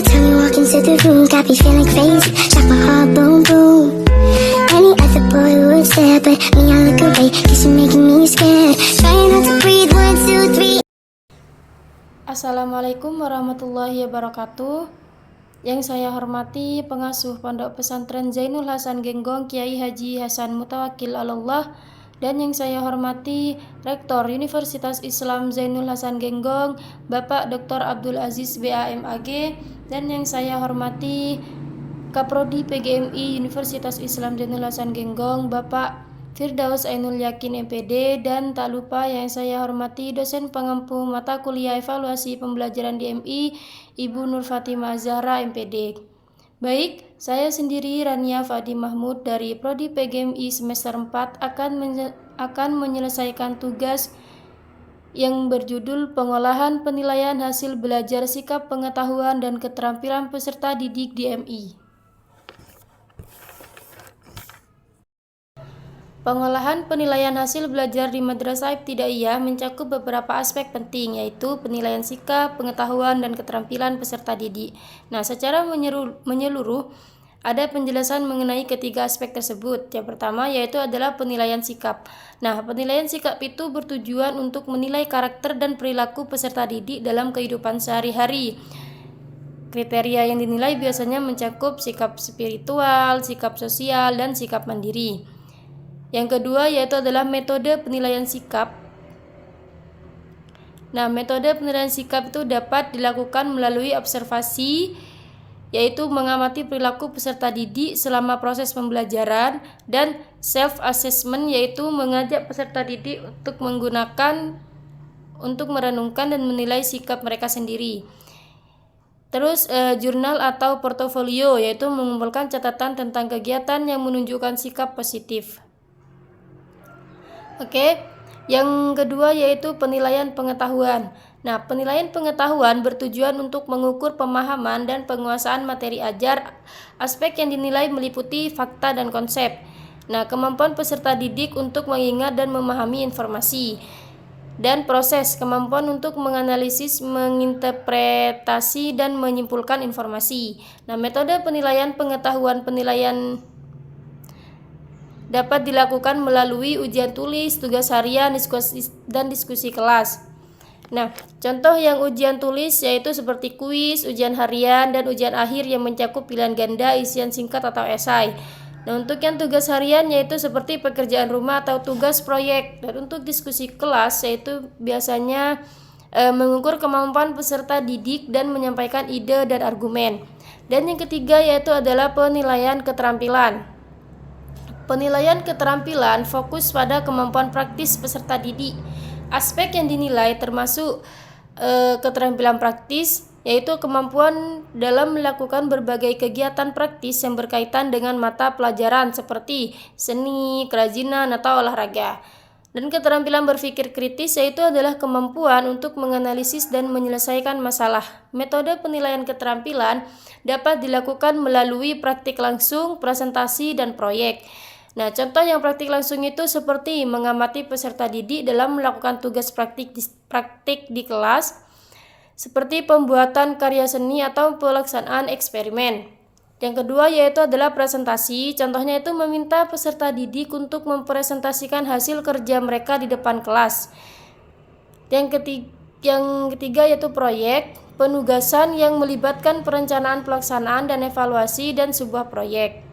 time you walk into the room, got me feeling crazy, shot my heart boom boom. Any other boy would stare, but me I look away, cause you're making me scared. Trying not to breathe, 1, 2, 3. Assalamualaikum warahmatullahi wabarakatuh. Yang saya hormati pengasuh Pondok Pesantren Zainul Hasan Genggong Kiai Haji Hasan Mutawakil Allah, dan yang saya hormati Rektor Universitas Islam Zainul Hasan Genggong Bapak Dr. Abdul Aziz BAMAG, dan yang saya hormati Kaprodi PGMI Universitas Islam Zainul Hasan Genggong Bapak Firdaus Ainul Yakin MPD, dan tak lupa yang saya hormati dosen pengampu mata kuliah evaluasi pembelajaran di MI Ibu Nur Fatimah Zahra MPD. Baik, saya sendiri Rania Fadi Mahmud dari Prodi PGMI semester 4 akan menyelesaikan tugas yang berjudul Pengolahan Penilaian Hasil Belajar Sikap Pengetahuan dan Keterampilan Peserta Didik di MI. Pengolahan penilaian hasil belajar di Madrasah Ibtidaiyah mencakup beberapa aspek penting, yaitu penilaian sikap, pengetahuan, dan keterampilan peserta didik. Nah, secara menyeluruh, ada penjelasan mengenai ketiga aspek tersebut. Yang pertama yaitu adalah penilaian sikap. Nah, penilaian sikap itu bertujuan untuk menilai karakter dan perilaku peserta didik dalam kehidupan sehari-hari. Kriteria yang dinilai biasanya mencakup sikap spiritual, sikap sosial, dan sikap mandiri. Yang kedua yaitu adalah metode penilaian sikap. Nah, metode penilaian sikap itu dapat dilakukan melalui observasi, yaitu mengamati perilaku peserta didik selama proses pembelajaran, dan self-assessment, yaitu mengajak peserta didik untuk merenungkan dan menilai sikap mereka sendiri. Terus jurnal atau portofolio, yaitu mengumpulkan catatan tentang kegiatan yang menunjukkan sikap positif. Oke, yang kedua yaitu penilaian pengetahuan. Nah, penilaian pengetahuan bertujuan untuk mengukur pemahaman dan penguasaan materi ajar. Aspek yang dinilai meliputi fakta dan konsep. Nah, kemampuan peserta didik untuk mengingat dan memahami informasi, dan proses kemampuan untuk menganalisis, menginterpretasi, dan menyimpulkan informasi. Nah, metode penilaian pengetahuan dapat dilakukan melalui ujian tulis, tugas harian, dan diskusi kelas. Nah, contoh yang ujian tulis yaitu seperti kuis, ujian harian, dan ujian akhir yang mencakup pilihan ganda, isian singkat atau esai. Nah, untuk yang tugas harian yaitu seperti pekerjaan rumah atau tugas proyek. Dan untuk diskusi kelas yaitu biasanya mengukur kemampuan peserta didik dan menyampaikan ide dan argumen. Dan yang ketiga yaitu adalah penilaian keterampilan. Penilaian keterampilan fokus pada kemampuan praktis peserta didik. Aspek yang dinilai termasuk keterampilan praktis, yaitu kemampuan dalam melakukan berbagai kegiatan praktis yang berkaitan dengan mata pelajaran seperti seni, kerajinan, atau olahraga. Dan keterampilan berpikir kritis yaitu adalah kemampuan untuk menganalisis dan menyelesaikan masalah. Metode penilaian keterampilan dapat dilakukan melalui praktik langsung, presentasi, dan proyek. Nah, contoh yang praktik langsung itu seperti mengamati peserta didik dalam melakukan tugas praktik di kelas, seperti pembuatan karya seni atau pelaksanaan eksperimen. Yang kedua yaitu adalah presentasi. Contohnya itu meminta peserta didik untuk mempresentasikan hasil kerja mereka di depan kelas. Yang ketiga yaitu proyek, penugasan yang melibatkan perencanaan, pelaksanaan, dan evaluasi dan sebuah proyek.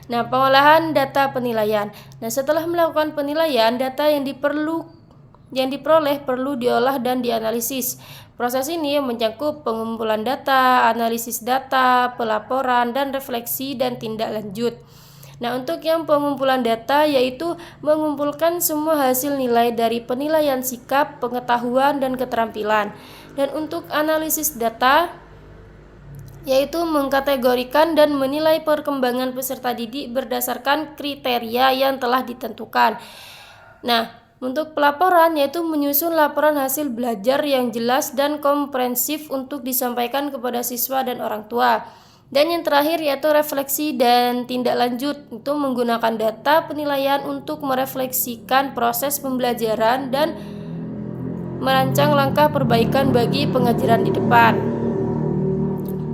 Nah, pengolahan data penilaian. Nah, setelah melakukan penilaian, data yang diperoleh perlu diolah dan dianalisis. Proses ini mencakup pengumpulan data, analisis data, pelaporan, dan refleksi dan tindak lanjut. Nah, untuk yang pengumpulan data yaitu mengumpulkan semua hasil nilai dari penilaian sikap, pengetahuan, dan keterampilan. Dan untuk analisis data yaitu mengkategorikan dan menilai perkembangan peserta didik berdasarkan kriteria yang telah ditentukan. Nah, untuk pelaporan yaitu menyusun laporan hasil belajar yang jelas dan komprehensif untuk disampaikan kepada siswa dan orang tua. Dan yang terakhir yaitu refleksi dan tindak lanjut, itu menggunakan data penilaian untuk merefleksikan proses pembelajaran dan merancang langkah perbaikan bagi pengajaran di depan.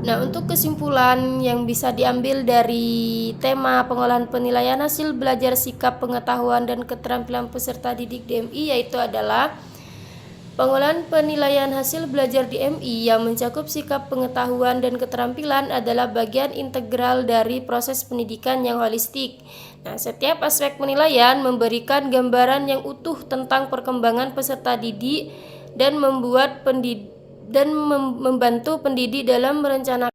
Nah, untuk kesimpulan yang bisa diambil dari tema pengolahan penilaian hasil belajar sikap pengetahuan dan keterampilan peserta didik DMI yaitu adalah pengolahan penilaian hasil belajar di MI yang mencakup sikap pengetahuan dan keterampilan adalah bagian integral dari proses pendidikan yang holistik. Nah, setiap aspek penilaian memberikan gambaran yang utuh tentang perkembangan peserta didik dan membantu pendidik dalam merencanakan